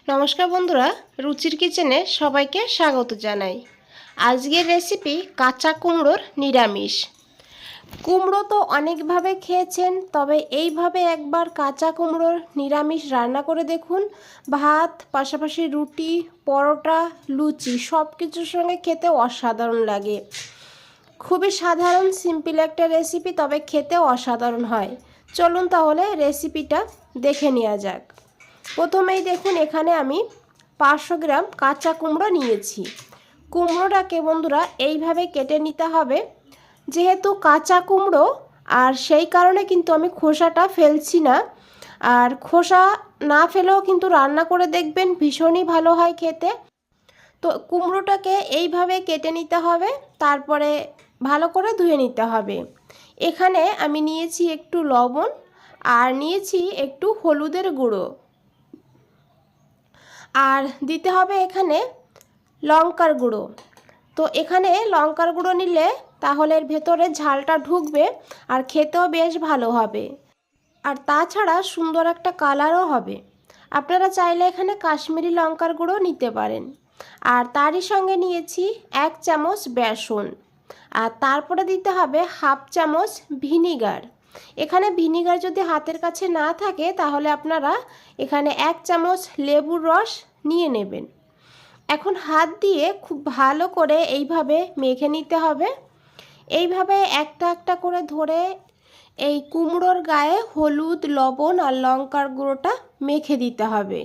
নমস্কার বন্ধুরা, রুচির কিচেনে সবাইকে স্বাগত জানাই। আজকের রেসিপি কাঁচা কুমড়োর নিরামিষ। কুমড়ো তো অনেকভাবে খেয়েছেন, তবে এইভাবে একবার কাঁচা কুমড়োর নিরামিষ রান্না করে দেখুন। ভাত, পাশাপাশি রুটি, পরোটা, লুচি সব কিছুর সঙ্গে খেতে অসাধারণ লাগে। খুবই সাধারণ সিম্পল একটা রেসিপি, তবে খেতে অসাধারণ হয়। চলুন তাহলে রেসিপিটা দেখে নেওয়া যাক। প্রথমেই দেখুন, এখানে আমি 500 গ্রাম কাঁচা কুমড়ো নিয়েছি। কুমড়োটাকে বন্ধুরা এইভাবে কেটে নিতে হবে। যেহেতু কাঁচা কুমড়ো, আর সেই কারণে কিন্তু আমি খোসাটা ফেলছি না। আর খোসা না ফেলেও কিন্তু রান্না করে দেখবেন, ভীষণই ভালো হয় খেতে। তো কুমড়োটাকে এইভাবে কেটে নিতে হবে, তারপরে ভালো করে ধুয়ে নিতে হবে। এখানে আমি নিয়েছি একটু লবণ, আর নিয়েছি একটু হলুদের গুঁড়ো, আর দিতে হবে এখানে লঙ্কার গুঁড়ো। তো এখানে লঙ্কার গুঁড়ো নিলে তাহলে এর ভেতরে ঝালটা ঢুকবে, আর খেতেও বেশ ভালো হবে। আর তাছাড়া সুন্দর একটা কালারও হবে। আপনারা চাইলে এখানে কাশ্মীরি লঙ্কার গুঁড়ো নিতে পারেন। আর তারই সঙ্গে নিয়েছি 1 চামচ বেসন, আর তারপরে দিতে হবে 1/2 চামচ ভিনিগার। এখানে ভিনিগার যদি হাতের কাছে না থাকে, তাহলে আপনারা এখানে 1 চামচ লেবুর রস নিয়ে নেবেন। এখন হাত দিয়ে খুব ভালো করে এইভাবে মেখে নিতে হবে। এইভাবে একটা একটা করে ধরে এই কুমড়োর গায়ে হলুদ, লবণ আর লঙ্কার গুঁড়োটা মেখে দিতে হবে।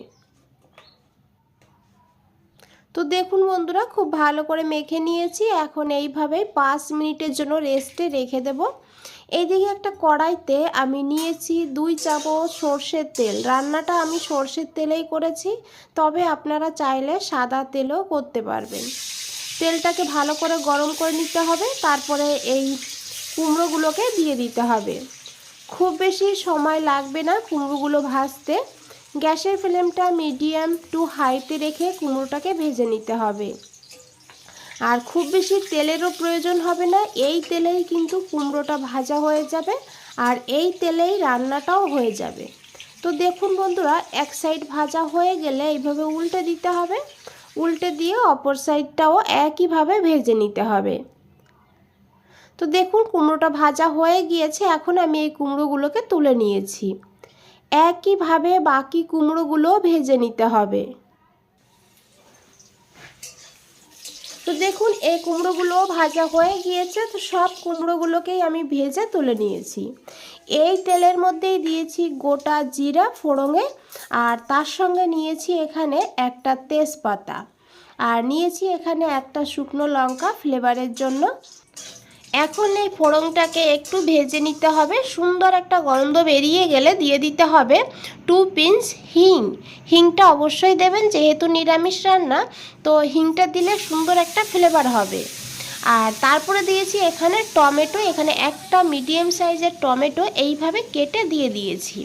তো দেখুন বন্ধুরা, খুব ভালো করে মেখে নিয়েছি। এখন এইভাবে 5 মিনিটের জন্য রেস্টে রেখে দেব। এইদিকে একটা কড়াইতে আমি নিয়েছি 2 চামচ সর্ষের তেল। রান্নাটা আমি সর্ষের তেলেই করেছি, তবে আপনারা চাইলে সাদা তেলও করতে পারবেন। তেলটাকে ভালো করে গরম করে নিতে হবে, তারপরে এই কুমড়োগুলোকে দিয়ে দিতে হবে। খুব বেশি সময় লাগবে না কুমড়োগুলো ভাজতে। গ্যাসের ফ্লেমটা মিডিয়াম টু হাইতে রেখে কুমড়োটাকে ভেজে নিতে হবে। আর খুব বেশি তেলেরও প্রয়োজন হবে না, এই তেলেই কিন্তু কুমড়োটা ভাজা হয়ে যাবে, আর এই তেলেই রান্নাটাও হয়ে যাবে। তো দেখুন বন্ধুরা, এক সাইড ভাজা হয়ে গেলে এইভাবে উল্টে দিতে হবে। উল্টে দিয়ে অপর সাইডটাও একইভাবে ভেজে নিতে হবে। তো দেখুন কুমড়োটা ভাজা হয়ে গিয়েছে। এখন আমি এই কুমড়োগুলোকে তুলে নিয়েছি। একইভাবে বাকি কুমড়োগুলো ভেজে নিতে হবে। তো দেখুন এই কুমড়োগুলো ভাজা হয়ে গিয়েছে। তো সব কুমড়োগুলোকেই আমি ভেজে তুলে নিয়েছি। এই তেলের মধ্যেই দিয়েছি গোটা জিরা ফোড়নে, আর তার সঙ্গে নিয়েছি এখানে একটা তেজপাতা, আর নিয়েছি এখানে একটা শুকনো লঙ্কা ফ্লেভারের জন্য। এখন এই ফোড়নটাকে একটু ভেজে নিতে হবে। সুন্দর একটা গন্ধ বেরিয়ে গেলে দিয়ে দিতে হবে 2 পিঞ্চ হিং। হিংটা অবশ্যই দেবেন, যেহেতু নিরামিষ রান্না, তো হিংটা দিলে সুন্দর একটা ফ্লেভার হবে। আর তারপরে দিয়েছি এখানে টমেটো। এখানে একটা মিডিয়াম সাইজের টমেটো এইভাবে কেটে দিয়ে দিয়েছি।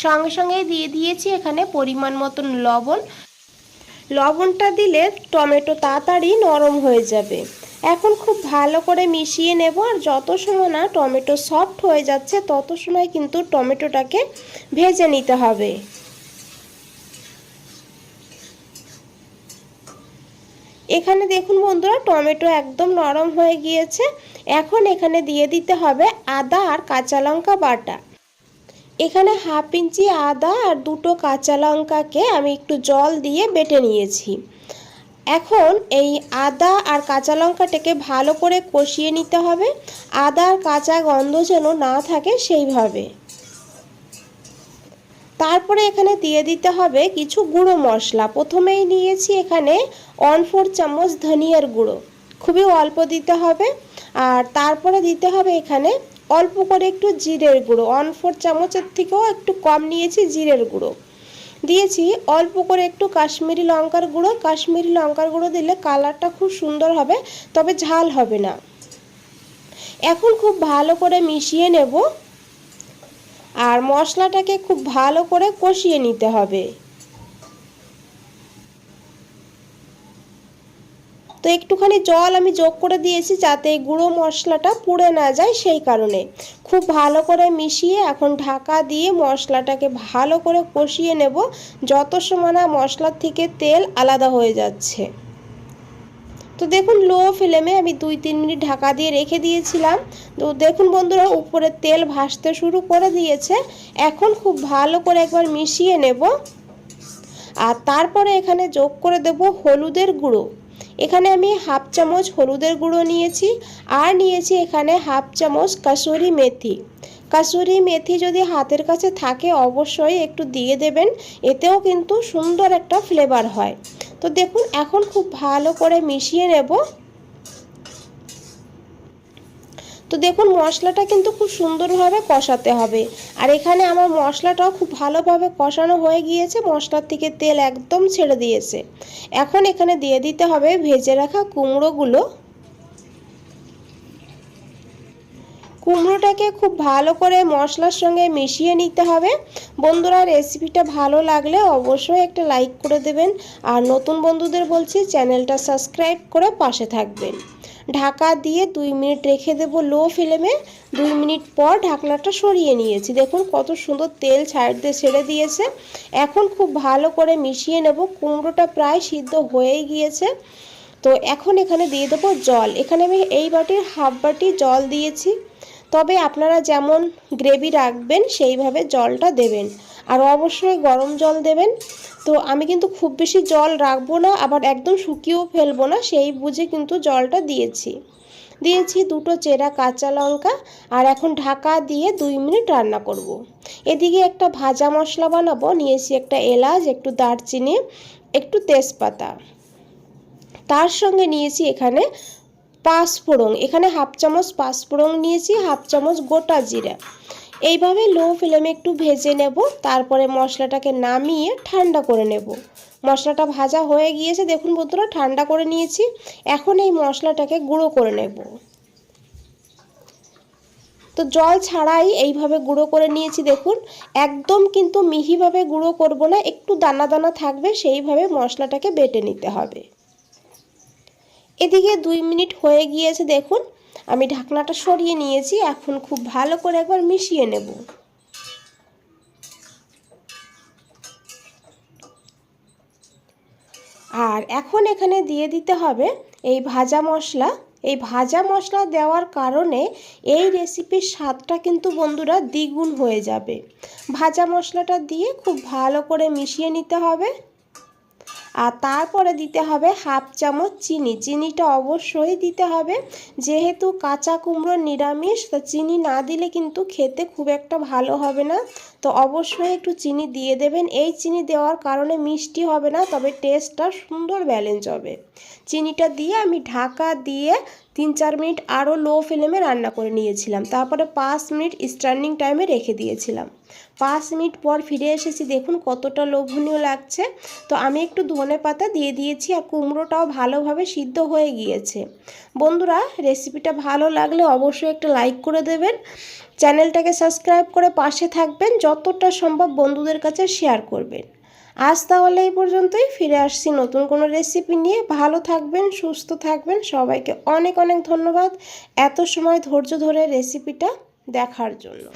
সঙ্গে সঙ্গেই দিয়ে দিয়েছি এখানে পরিমাণ মতন লবণ। লবণটা দিলে টমেটো তাড়াতাড়ি নরম হয়ে যাবে। এখন খুব ভালো করে মিশিয়ে নেব। আর যত সময় না টমেটো সফট হয়ে যাচ্ছে, তত সময় কিন্তু টমেটোটাকে ভেজে নিতে হবে। এখানে দেখুন বন্ধুরা, টমেটো একদম নরম হয়ে গিয়েছে। এখন এখানে দিয়ে দিতে হবে আদা আর কাঁচা লঙ্কা বাটা। এখানে 1/2 ইঞ্চি আদা আর 2টো কাঁচা লঙ্কাকে আমি একটু জল দিয়ে বেটে নিয়েছি। এখন এই আদা আর কাঁচা লঙ্কাটাকে ভালো করে কষিয়ে নিতে হবে। আদা আর কাঁচা গন্ধ যেন না থাকে সেইভাবে। তারপরে এখানে দিয়ে দিতে হবে কিছু গুঁড়ো মশলা। প্রথমেই নিয়েছি এখানে 1/4 চামচ ধনিয়ার গুঁড়ো, খুবই অল্প দিতে হবে। আর তারপরে দিতে হবে এখানে অল্প করে একটু জিরের গুঁড়ো, 1/4 চামচের থেকেও একটু কম নিয়েছি জিরের গুঁড়ো। দিয়েছি অল্প করে একটু কাশ্মীরি লঙ্কার গুঁড়ো। কাশ্মীরি লঙ্কার গুঁড়ো দিলে কালারটা খুব সুন্দর হবে, তবে ঝাল হবে না। এখন খুব ভালো করে মিশিয়ে নেব, আর মশলাটাকে খুব ভালো করে কষিয়ে নিতে হবে। তো একটুখানি জল আমি যোগ করে দিয়েছি যাতে এই গুঁড়ো মশলাটা পুড়ে না যায়, সেই কারণে। খুব ভালো করে মিশিয়ে এখন ঢাকা দিয়ে মশলাটাকে ভালো করে কষিয়ে নেব যত সময় না মশলার থেকে তেল আলাদা হয়ে যাচ্ছে। তো দেখুন লো ফ্লেমে আমি 2-3 মিনিট ঢাকা দিয়ে রেখে দিয়েছিলাম। তো দেখুন বন্ধুরা উপরে তেল ভাসতে শুরু করে দিয়েছে। এখন খুব ভালো করে একবার মিশিয়ে নেব। আর তারপরে এখানে যোগ করে দেব হলুদের গুঁড়ো। এখানে আমি হাফ চামচ হলুদের গুঁড়ো নিয়েছি, আর নিয়েছি এখানে হাফ চামচ কাসুরি মেথি। কাসুরি মেথি যদি হাতের কাছে থাকে অবশ্যই একটু দিয়ে দেবেন, এতেও কিন্তু সুন্দর একটা ফ্লেভার হয়। তো দেখুন এখন খুব ভালো করে মিশিয়ে নেব। তো দেখুন মশলাটা কিন্তু খুব সুন্দরভাবে কষাতে হবে। আর এখানে আমার মশলাটাও খুব ভালোভাবে কষানো হয়ে গিয়েছে, মশলার থেকে তেল একদম ছেড়ে দিয়েছে। এখন এখানে দিয়ে দিতে হবে ভেজে রাখা কুমড়োগুলো। কুমড়োটাকে খুব ভালো করে মশলার সঙ্গে মিশিয়ে নিতে হবে। বন্ধুরা রেসিপিটা ভালো লাগলে অবশ্যই একটা লাইক করে দেবেন, আর নতুন বন্ধুদের বলছি চ্যানেলটা সাবস্ক্রাইব করে পাশে থাকবেন। ঢাকা দিয়ে 2 মিনিট রেখে দেব লো ফ্লেমে। 2 মিনিট পর ঢাকনাটা সরিয়ে নিয়েছি, দেখুন কত সুন্দর তেল ছেড়ে দিয়েছে। এখন খুব ভালো করে মিশিয়ে নেব। কুমড়োটা প্রায় সিদ্ধ হয়েই গিয়েছে। তো এখন এখানে দিয়ে দেবো জল। এখানে আমি এই বাটির হাফ বাটি জল দিয়েছি, তবে আপনারা যেমন গ্রেভি রাখবেন সেইভাবে জলটা দেবেন, আর অবশ্যই গরম জল দেবেন। তো আমি কিন্তু খুব বেশি জল রাখবো না, আবার একদম শুকিয়েও ফেলবো না, সেই বুঝে কিন্তু জলটা দিয়েছি। 2টো চেরা কাঁচা লঙ্কা, আর এখন ঢাকা দিয়ে 2 মিনিট রান্না করব। এদিকে একটা ভাজা মশলা বানাবো। নিয়েছি একটা এলাচ, একটু দারচিনি, একটু তেজপাতা, তার সঙ্গে নিয়েছি এখানে পাঁচফোড়ন। এখানে হাফ চামচ পাঁচফোড়ন নিয়েছি, হাফ চামচ গোটা জিরা। এইভাবে লো ফ্লেমে একটু ভেজে নেব, তারপরে মশলাটাকে নামিয়ে ঠান্ডা করে নেব। মশলাটা ভাজা হয়ে গিয়েছে, দেখুন বন্ধুরা ঠান্ডা করে নিয়েছি। এখন এই মশলাটাকে গুঁড়ো করে নেব। তো জল ছাড়াই এইভাবে গুঁড়ো করে নিয়েছি। দেখুন একদম কিন্তু মিহিভাবে গুঁড়ো করব না, একটু দানা দানা থাকবে, সেইভাবে মশলাটাকে বেটে নিতে হবে। এদিকে 2 মিনিট হয়ে গিয়েছে, দেখুন আমি ঢাকনাটা সরিয়ে নিয়েছি। এখন খুব ভালো করে একবার মিশিয়ে নেব। আর এখন এখানে দিয়ে দিতে হবে এই ভাজা মশলা। এই ভাজা মশলা দেওয়ার কারণে এই রেসিপির স্বাদটা কিন্তু বন্ধুরা দ্বিগুণ হয়ে যাবে। ভাজা মশলাটা দিয়ে খুব ভালো করে মিশিয়ে নিতে হবে। আর তারপরে দিতে হবে হাফ চামচ চিনি। চিনিটা অবশ্যই দিতে হবে, যেহেতু কাঁচা কুমড়ো নিরামিষ, তো চিনি না দিলে কিন্তু খেতে খুব একটা ভালো হবে না। তো অবশ্যই একটু চিনি দিয়ে দেবেন। এই চিনি দেওয়ার কারণে মিষ্টি হবে না, তবে টেস্টটা সুন্দর ব্যালেন্স হবে। চিনিটা দিয়ে আমি ঢাকা দিয়ে 3-4 মিনিট আরও লো ফ্লেমে রান্না করে নিয়েছিলাম। তারপরে 5 মিনিট স্ট্যান্ডিং টাইমে রেখে দিয়েছিলাম। 5 মিনিট পর ফিরে এসেছি, দেখুন কতটা লোভনীয় লাগছে। তো আমি একটু ধনেপাতা দিয়ে দিয়েছি, আর কুমড়োটাও ভালোভাবে সিদ্ধ হয়ে গিয়েছে। বন্ধুরা রেসিপিটা ভালো লাগলে অবশ্যই একটা লাইক করে দেবেন, চ্যানেলটাকে সাবস্ক্রাইব করে পাশে থাকবেন, যতটা সম্ভব বন্ধুদের কাছে শেয়ার করবেন। আজ তাহলে এই পর্যন্তই, ফিরে আসছি নতুন কোনো রেসিপি নিয়ে। ভালো থাকবেন, সুস্থ থাকবেন, সবাইকে অনেক অনেক ধন্যবাদ এত সময় ধৈর্য ধরে রেসিপিটা দেখার জন্য।